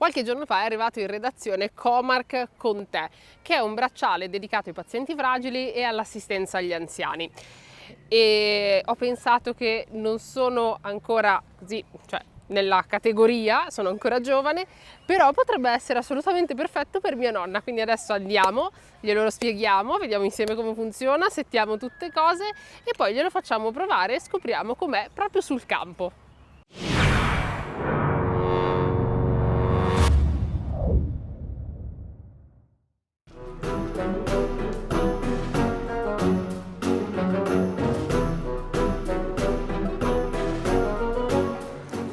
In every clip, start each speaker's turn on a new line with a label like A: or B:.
A: Qualche giorno fa è arrivato in redazione Comark con te, che è un bracciale dedicato ai pazienti fragili e all'assistenza agli anziani. E ho pensato che non sono ancora così, cioè nella categoria, sono ancora giovane, però potrebbe essere assolutamente perfetto per mia nonna. Quindi adesso andiamo, glielo spieghiamo, vediamo insieme come funziona, settiamo tutte cose e poi glielo facciamo provare e scopriamo com'è proprio sul campo.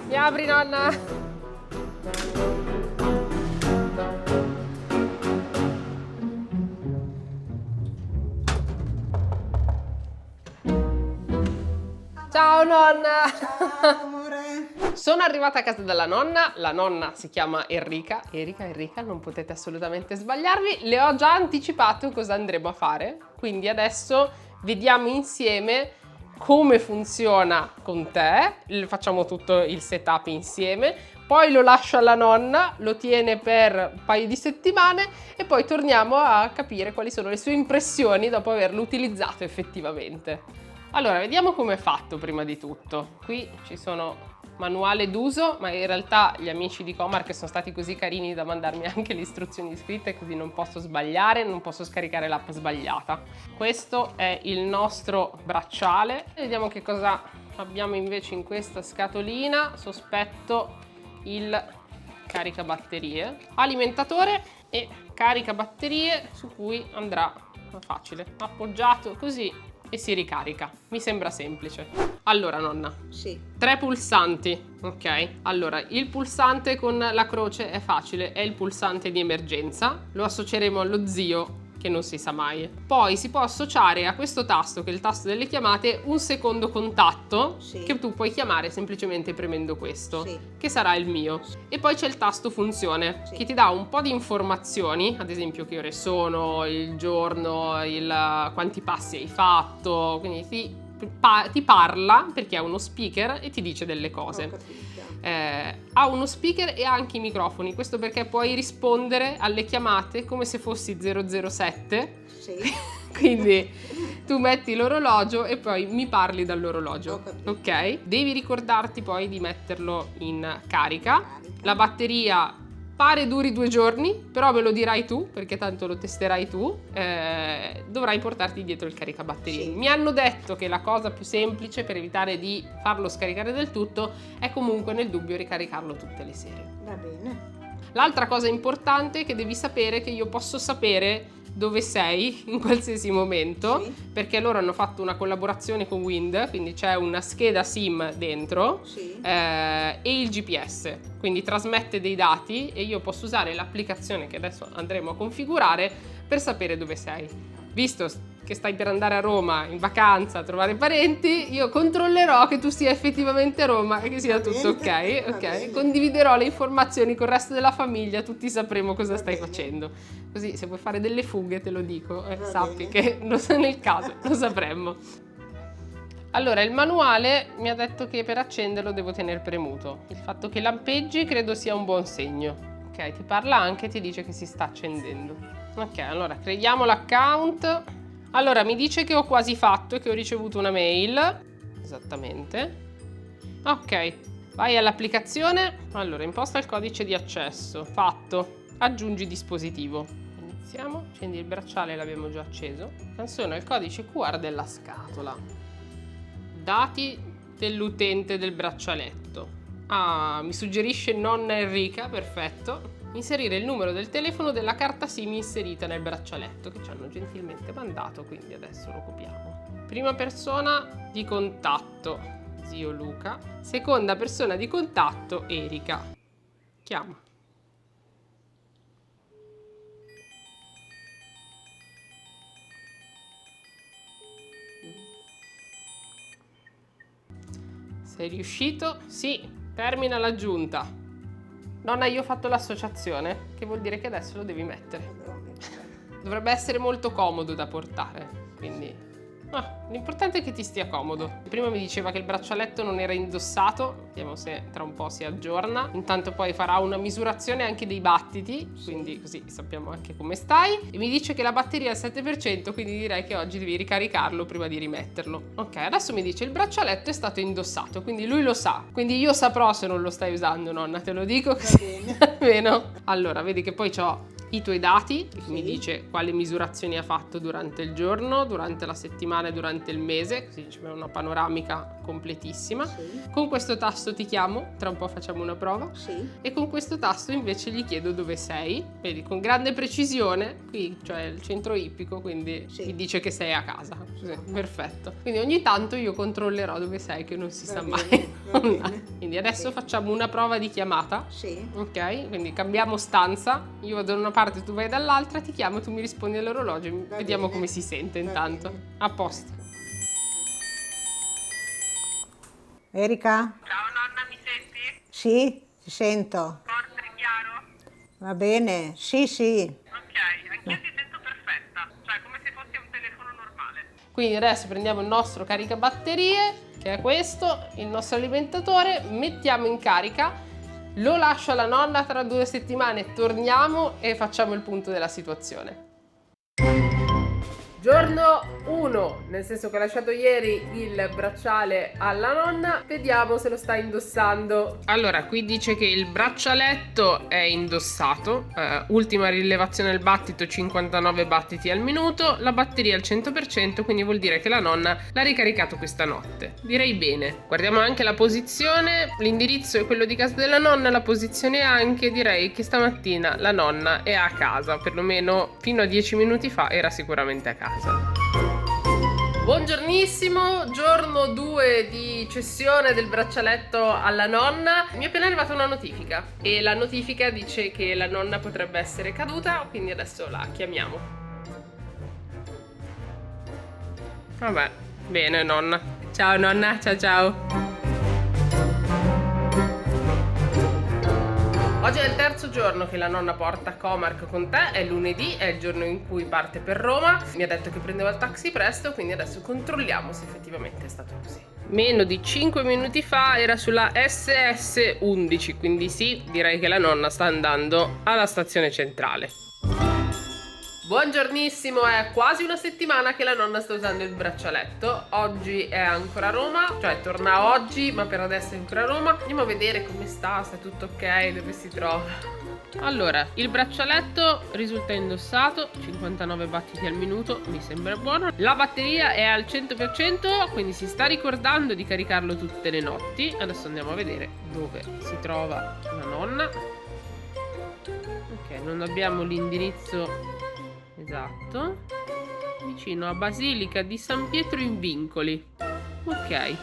A: Mi apri, nonna? Ciao nonna!
B: Ciao amore!
A: Sono arrivata a casa della nonna, la nonna si chiama Enrica, Enrica, non potete assolutamente sbagliarvi, le ho già anticipato cosa andremo a fare, quindi adesso vediamo insieme come funziona con te, facciamo tutto il setup insieme, poi lo lascio alla nonna, lo tiene per un paio di settimane e poi torniamo a capire quali sono le sue impressioni dopo averlo utilizzato effettivamente. Allora, vediamo come è fatto prima di tutto. Qui ci sono manuale d'uso, ma in realtà gli amici di Comark sono stati così carini da mandarmi anche le istruzioni scritte, così non posso sbagliare, non posso scaricare l'app sbagliata. Questo è il nostro bracciale. Vediamo che cosa abbiamo invece in questa scatolina. Sospetto il caricabatterie, alimentatore e caricabatterie su cui andrà facile, appoggiato così e si ricarica. Mi sembra semplice. Allora, nonna.
B: Sì.
A: 3 pulsanti, ok? Allora, il pulsante con la croce è facile, è il pulsante di emergenza. Lo associeremo allo zio, che non si sa mai. Poi si può associare a questo tasto, che è il tasto delle chiamate, un secondo contatto,
B: sì,
A: che tu puoi chiamare semplicemente premendo questo,
B: sì,
A: che sarà il mio. E poi c'è il tasto funzione,
B: sì,
A: che ti dà un po' di informazioni, ad esempio che ore sono, il giorno, quanti passi hai fatto, quindi ti parla perché ha uno speaker e ti dice delle cose.
B: ho capito.
A: Ha uno speaker e ha anche i microfoni, questo perché puoi rispondere alle chiamate come se fossi 007.
B: Sì.
A: Quindi tu metti l'orologio e poi mi parli dall'orologio.
B: Ho capito.
A: Ok? Devi ricordarti poi di metterlo in carica. La batteria pare duri 2 giorni, però me lo dirai tu, perché tanto lo testerai tu. Dovrai portarti dietro il caricabatterie.
B: Sì.
A: Mi hanno detto che la cosa più semplice per evitare di farlo scaricare del tutto è comunque nel dubbio ricaricarlo tutte le sere.
B: Va bene.
A: L'altra cosa importante che devi sapere è che io posso sapere dove sei in qualsiasi momento,
B: Sì.
A: perché loro hanno fatto una collaborazione con Wind, quindi c'è una scheda SIM dentro
B: Sì.
A: e il GPS, quindi trasmette dei dati e io posso usare l'applicazione che adesso andremo a configurare per sapere dove sei. Visto che stai per andare a Roma in vacanza a trovare parenti, io controllerò che tu sia effettivamente a Roma e che sia tutto ok,
B: va
A: ok?
B: bene.
A: Condividerò le informazioni con il resto della famiglia, tutti sapremo cosa
B: Va
A: stai
B: bene.
A: facendo. Così se vuoi fare delle fughe te lo dico,
B: Va
A: sappi
B: bene.
A: che nel caso lo sapremmo. Allora, il manuale mi ha detto che per accenderlo devo tenere premuto. Il fatto che lampeggi credo sia un buon segno. Ok, ti parla anche, ti dice che si sta accendendo. Ok, allora creiamo l'account. Allora, mi dice che ho quasi fatto e che ho ricevuto una mail. Esattamente. Ok, vai all'applicazione. Allora, imposta il codice di accesso. Fatto. Aggiungi dispositivo. Iniziamo. Accendi il bracciale, l'abbiamo già acceso. Canzona il codice QR della scatola. Dati dell'utente del braccialetto. Ah, mi suggerisce nonna Enrica, perfetto. Inserire il numero del telefono della carta SIM inserita nel braccialetto che ci hanno gentilmente mandato, quindi adesso lo copiamo. Prima persona di contatto, zio Luca. Seconda persona di contatto, Erika. Chiama. Sei riuscito? Sì, termina l'aggiunta. Nonna, io ho fatto l'associazione, che vuol dire che adesso lo devi mettere.
B: Devo mettere.
A: Dovrebbe essere molto comodo da portare, quindi L'importante è che ti stia comodo. Prima mi diceva che il braccialetto non era indossato, vediamo se tra un po' si aggiorna. Intanto poi farà una misurazione anche dei battiti, quindi così sappiamo anche come stai. E mi dice che la batteria è al 7%, quindi direi che oggi devi ricaricarlo prima di rimetterlo. Ok, adesso mi dice il braccialetto è stato indossato, quindi lui lo sa. Quindi io saprò se non lo stai usando, nonna, te lo dico così. Almeno. Allora, vedi che poi c'ho i tuoi dati, che mi dice quali misurazioni ha fatto durante il giorno, durante la settimana e durante il mese, così c'è una panoramica completissima. Con questo tasto ti chiamo, tra un po' facciamo una prova, e con questo tasto invece gli chiedo dove sei, vedi, con grande precisione, qui cioè il centro ippico, quindi mi dice che sei a casa. Perfetto. Quindi ogni tanto io controllerò dove sei, che non si sa mai. Quindi adesso facciamo una prova di chiamata. Ok, quindi cambiamo stanza, io vado da una parte, tu vai dall'altra, ti chiamo, tu mi rispondi all'orologio, vediamo come si sente intanto. A posto.
B: Erika?
C: Ciao nonna, mi senti?
B: Sì, ti sento.
C: Forte e chiaro?
B: Va bene, sì.
C: Ok, anch'io ti sento perfetta, cioè come se fosse un telefono normale.
A: Quindi adesso prendiamo il nostro caricabatterie, che è questo, il nostro alimentatore, mettiamo in carica, lo lascio alla nonna, tra 2 settimane torniamo e facciamo il punto della situazione. Giorno 1, nel senso che ho lasciato ieri il bracciale alla nonna, vediamo se lo sta indossando. Allora, qui dice che il braccialetto è indossato, ultima rilevazione del battito 59 battiti al minuto, la batteria al 100%, quindi vuol dire che la nonna l'ha ricaricato questa notte. Direi bene. Guardiamo anche la posizione, l'indirizzo è quello di casa della nonna, la posizione anche, direi che stamattina la nonna è a casa, perlomeno fino a 10 minuti fa era sicuramente a casa. Buongiornissimo, giorno 2 di cessione del braccialetto alla nonna. Mi è appena arrivata una notifica e la notifica dice che la nonna potrebbe essere caduta, quindi adesso la chiamiamo. Vabbè, bene nonna. Ciao nonna, ciao. Oggi è il terzo giorno che la nonna porta Comarc con te, è lunedì, è il giorno in cui parte per Roma. Mi ha detto che prendeva il taxi presto, quindi adesso controlliamo se effettivamente è stato così. Meno di 5 minuti fa era sulla SS11, quindi sì, direi che la nonna sta andando alla stazione centrale. Buongiornissimo, è quasi una settimana che la nonna sta usando il braccialetto. Oggi è ancora a Roma, cioè torna oggi, ma per adesso è ancora a Roma. Andiamo a vedere come sta, se è tutto ok, dove si trova. Allora, il braccialetto risulta indossato, 59 battiti al minuto, mi sembra buono. La batteria è al 100%, quindi si sta ricordando di caricarlo tutte le notti. Adesso andiamo a vedere dove si trova la nonna. Ok, non abbiamo l'indirizzo esatto, vicino a Basilica di San Pietro in Vincoli. Ok.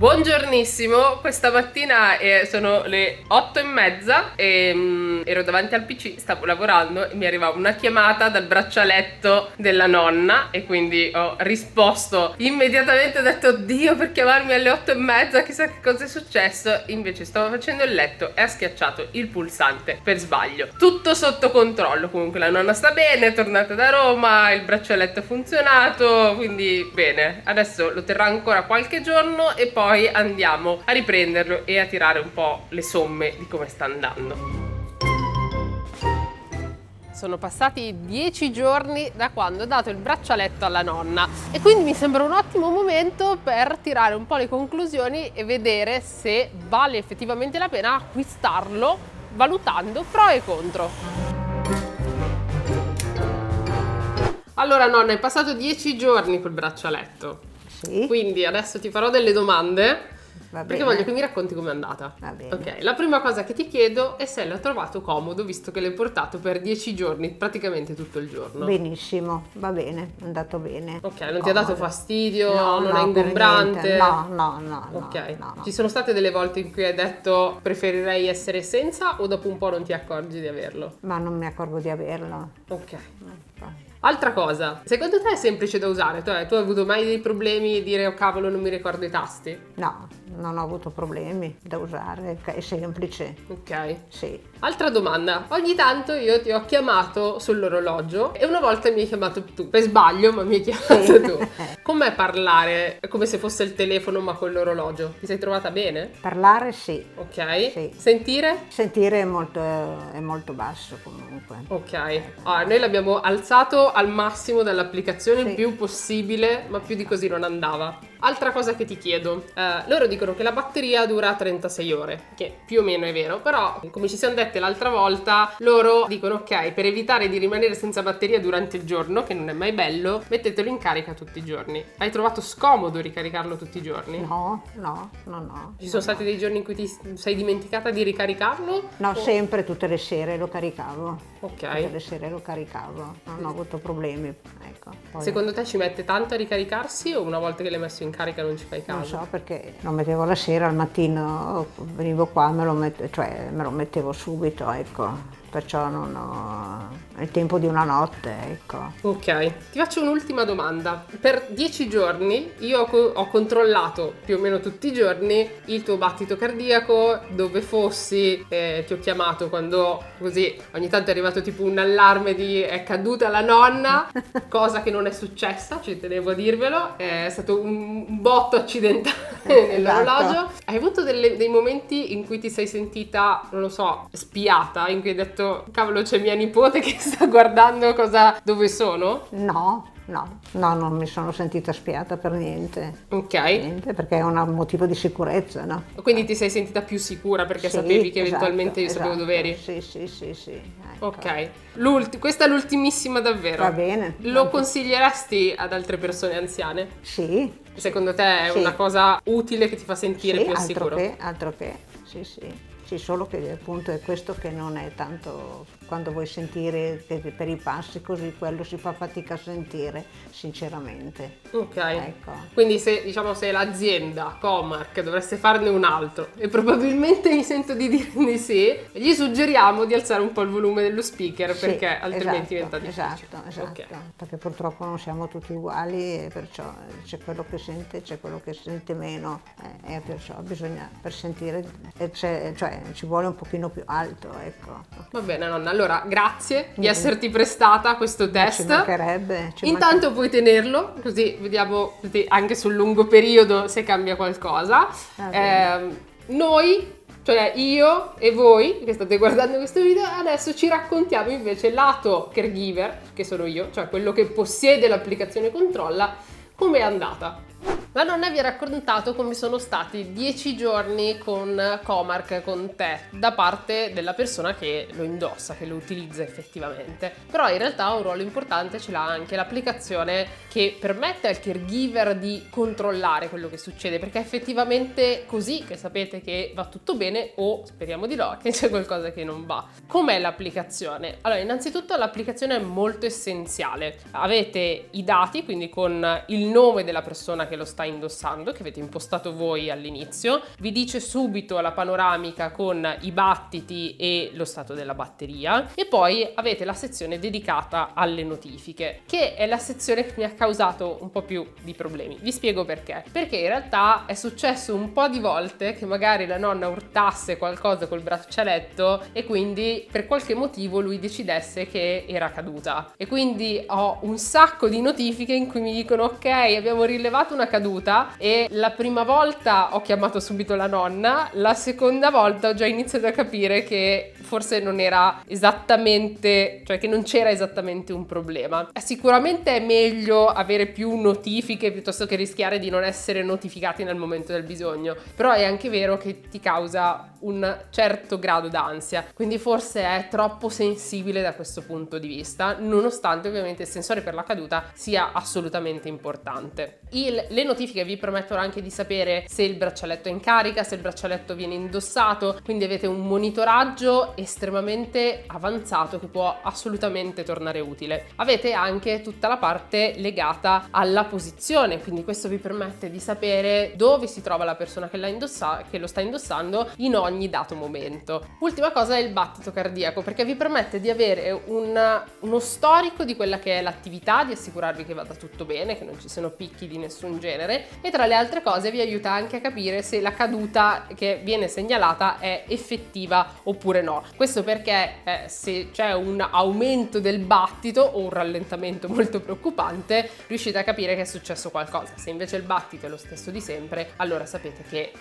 A: Buongiornissimo, questa mattina sono le 8:30 e ero davanti al PC, stavo lavorando e mi arrivava una chiamata dal braccialetto della nonna e quindi ho risposto immediatamente, ho detto oddio, per chiamarmi alle 8:30, chissà che cosa è successo. Invece stavo facendo il letto e ha schiacciato il pulsante per sbaglio. Tutto sotto controllo, comunque la nonna sta bene, è tornata da Roma, il braccialetto ha funzionato, quindi bene. Adesso lo terrà ancora qualche giorno e poi andiamo a riprenderlo e a tirare un po' le somme di come sta andando. Sono passati 10 giorni da quando ho dato il braccialetto alla nonna e quindi mi sembra un ottimo momento per tirare un po' le conclusioni e vedere se vale effettivamente la pena acquistarlo, valutando pro e contro. Allora nonna, è passato 10 giorni col braccialetto.
B: Sì.
A: Quindi adesso ti farò delle domande
B: Va
A: perché
B: bene.
A: voglio che mi racconti com'è andata.
B: Va bene.
A: Ok, la prima cosa che ti chiedo è se l'hai trovato comodo, visto che l'hai portato per 10 giorni, praticamente tutto il giorno.
B: Benissimo, va bene, è andato bene.
A: Ok, non ti ha dato
B: Comodo.
A: fastidio,
B: No,
A: non
B: no,
A: è
B: per
A: ingombrante?
B: niente. No.
A: Ok,
B: no.
A: ci sono state delle volte in cui hai detto preferirei essere senza o dopo un po' non ti accorgi di averlo?
B: Ma non mi accorgo di averlo.
A: Ok. Altra cosa, secondo te è semplice da usare? Tu hai avuto mai dei problemi e dire oh cavolo non mi ricordo i tasti?
B: No, non ho avuto problemi da usare, è semplice.
A: Ok.
B: Sì.
A: Altra domanda. Ogni tanto io ti ho chiamato sull'orologio e una volta mi hai chiamato tu. Per sbaglio, ma mi hai chiamato tu. Com'è parlare? È come se fosse il telefono ma con l'orologio. Ti sei trovata bene?
B: Parlare sì.
A: Ok.
B: Sì.
A: Sentire?
B: Sentire è molto basso comunque.
A: Ok. Allora, noi l'abbiamo alzato al massimo dall'applicazione il
B: Sì.
A: più possibile, ma più di così non andava. Altra cosa che ti chiedo. Loro dicono che la batteria dura 36 ore, che più o meno è vero, però come ci siamo dette l'altra volta, loro dicono ok, per evitare di rimanere senza batteria durante il giorno, che non è mai bello, mettetelo in carica tutti i giorni. Hai trovato scomodo ricaricarlo tutti i giorni?
B: No.
A: Ci sono stati dei giorni in cui ti sei dimenticata di ricaricarlo?
B: No, sempre tutte le sere lo caricavo. Tutte
A: Ok.
B: le sere lo caricavo, non ho avuto problemi. Ecco. Poi,
A: Secondo te ci mette tanto a ricaricarsi o una volta che l'hai messo in carica non ci fai
B: non
A: caso?
B: so perché lo mettevo la sera, al mattino venivo qua, me lo mettevo subito, ecco. Perciò non ho il tempo di una notte, ecco.
A: Ok, ti faccio un'ultima domanda. Per 10 giorni io ho controllato più o meno tutti i giorni il tuo battito cardiaco, dove fossi, ti ho chiamato quando così ogni tanto è arrivato tipo un allarme di è caduta la nonna, cosa che non è successa, ci tenevo a dirvelo, è stato un botto accidentale nell'orologio.
B: Esatto.
A: Hai avuto dei momenti in cui ti sei sentita, non lo so, spiata, in cui hai detto cavolo c'è mia nipote che sta guardando dove sono?
B: No, non mi sono sentita spiata per niente.
A: Ok,
B: Niente, perché è un motivo di sicurezza, no?
A: quindi ti sei sentita più sicura perché
B: Sì,
A: sapevi che
B: esatto,
A: eventualmente io sapevo
B: esatto.
A: dov'eri?
B: Sì. Ecco.
A: Ok, questa è l'ultimissima davvero.
B: Va bene.
A: Lo consiglieresti ad altre persone anziane?
B: Sì.
A: Secondo te è
B: Sì.
A: una cosa utile che ti fa sentire
B: Sì,
A: più al sicuro?
B: altro che, sì. Sì, solo che appunto è questo che non è tanto, quando vuoi sentire che per i passi così, quello si fa fatica a sentire, sinceramente.
A: Ok,
B: Ecco.
A: quindi se l'azienda Comarch dovesse farne un altro, e probabilmente mi sento di dire di sì, gli suggeriamo di alzare un po' il volume dello speaker
B: Sì,
A: perché altrimenti
B: esatto,
A: diventa difficile.
B: Esatto,
A: Ok.
B: perché purtroppo non siamo tutti uguali e perciò c'è quello che sente, c'è quello che sente meno e perciò bisogna, per sentire, cioè ci vuole un pochino più alto, ecco.
A: Va bene nonna, allora grazie di esserti prestata a questo
B: Ci
A: test.
B: mancherebbe.
A: Intanto puoi tenerlo, così vediamo anche sul lungo periodo se cambia qualcosa.
B: Va bene.
A: Noi, cioè io e voi che state guardando questo video, adesso ci raccontiamo invece lato caregiver, che sono io, cioè quello che possiede l'applicazione Controlla, come è andata. La nonna vi ha raccontato come sono stati 10 giorni con Comarch, con te, da parte della persona che lo indossa, che lo utilizza effettivamente. Però in realtà un ruolo importante ce l'ha anche l'applicazione che permette al caregiver di controllare quello che succede, perché è effettivamente così che sapete che va tutto bene o, speriamo di no, che c'è qualcosa che non va. Com'è l'applicazione? Allora, innanzitutto l'applicazione è molto essenziale. Avete i dati, quindi con il nome della persona che lo sta indossando, che avete impostato voi all'inizio, vi dice subito la panoramica con i battiti e lo stato della batteria, e poi avete la sezione dedicata alle notifiche, che è la sezione che mi ha causato un po' più di problemi. Vi spiego perché. Perché in realtà è successo un po' di volte che magari la nonna urtasse qualcosa col braccialetto e quindi per qualche motivo lui decidesse che era caduta, e quindi ho un sacco di notifiche in cui mi dicono ok, abbiamo rilevato una caduta, e la prima volta ho chiamato subito la nonna, la seconda volta ho già iniziato a capire che forse non era esattamente, cioè che non c'era esattamente un problema. Sicuramente è meglio avere più notifiche piuttosto che rischiare di non essere notificati nel momento del bisogno, però è anche vero che ti causa un certo grado d'ansia, quindi forse è troppo sensibile da questo punto di vista, nonostante ovviamente il sensore per la caduta sia assolutamente importante. Le notifiche vi permettono anche di sapere se il braccialetto è in carica, se il braccialetto viene indossato, quindi avete un monitoraggio estremamente avanzato che può assolutamente tornare utile. Avete anche tutta la parte legata alla posizione, quindi questo vi permette di sapere dove si trova la persona che lo sta indossando in ogni ogni dato momento. Ultima cosa è il battito cardiaco, perché vi permette di avere uno storico di quella che è l'attività, di assicurarvi che vada tutto bene, che non ci siano picchi di nessun genere, e tra le altre cose vi aiuta anche a capire se la caduta che viene segnalata è effettiva oppure no. Questo perché se c'è un aumento del battito o un rallentamento molto preoccupante, riuscite a capire che è successo qualcosa. Se invece il battito è lo stesso di sempre, allora sapete che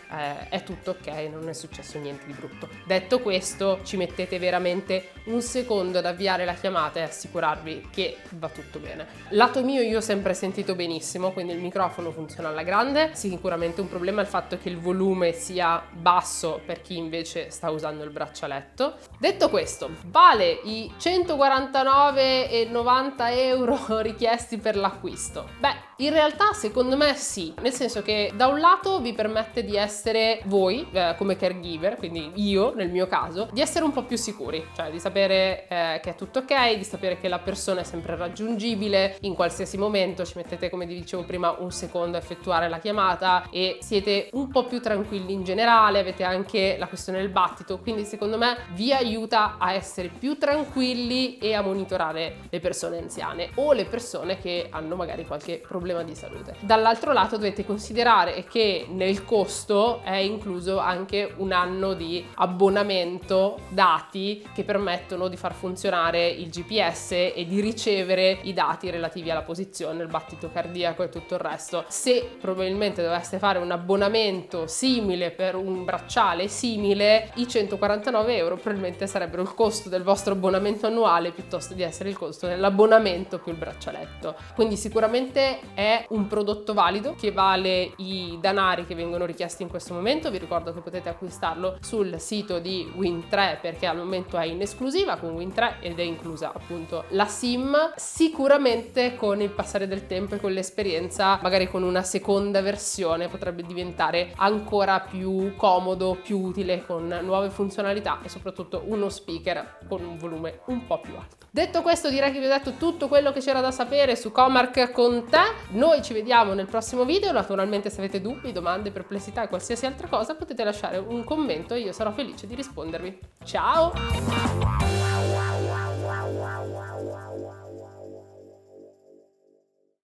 A: è tutto ok, non è successo niente di brutto. Detto questo, ci mettete veramente un secondo ad avviare la chiamata e assicurarvi che va tutto bene. Lato mio, io ho sempre sentito benissimo, quindi il microfono funziona alla grande. Sicuramente un problema è il fatto che il volume sia basso per chi invece sta usando il braccialetto. Detto questo, vale i 149,90 euro richiesti per l'acquisto? Beh, in realtà secondo me sì, nel senso che da un lato vi permette di essere voi come caregiver, quindi io nel mio caso, di essere un po' più sicuri, cioè di sapere che è tutto ok, di sapere che la persona è sempre raggiungibile in qualsiasi momento. Ci mettete, come vi dicevo prima, un secondo a effettuare la chiamata e siete un po' più tranquilli in generale. Avete anche la questione del battito, quindi secondo me vi aiuta a essere più tranquilli e a monitorare le persone anziane o le persone che hanno magari qualche problema di salute. Dall'altro lato dovete considerare che nel costo è incluso anche un anno di abbonamento dati che permettono di far funzionare il GPS e di ricevere i dati relativi alla posizione, il battito cardiaco e tutto il resto. Se probabilmente doveste fare un abbonamento simile per un bracciale simile, i 149 euro probabilmente sarebbero il costo del vostro abbonamento annuale piuttosto di essere il costo dell'abbonamento più il braccialetto. Quindi sicuramente è un prodotto valido che vale i danari che vengono richiesti in questo momento. Vi ricordo che potete acquistarlo sul sito di Wind3 perché al momento è in esclusiva con Wind3 ed è inclusa appunto la SIM. Sicuramente con il passare del tempo e con l'esperienza, magari con una seconda versione, potrebbe diventare ancora più comodo, più utile, con nuove funzionalità e soprattutto uno speaker con un volume un po' più alto. Detto questo, direi che vi ho detto tutto quello che c'era da sapere su Comarch con te. Noi ci vediamo nel prossimo video. Naturalmente, se avete dubbi, domande, perplessità e qualsiasi altra cosa, potete lasciare un commento e io sarò felice di rispondervi. Ciao!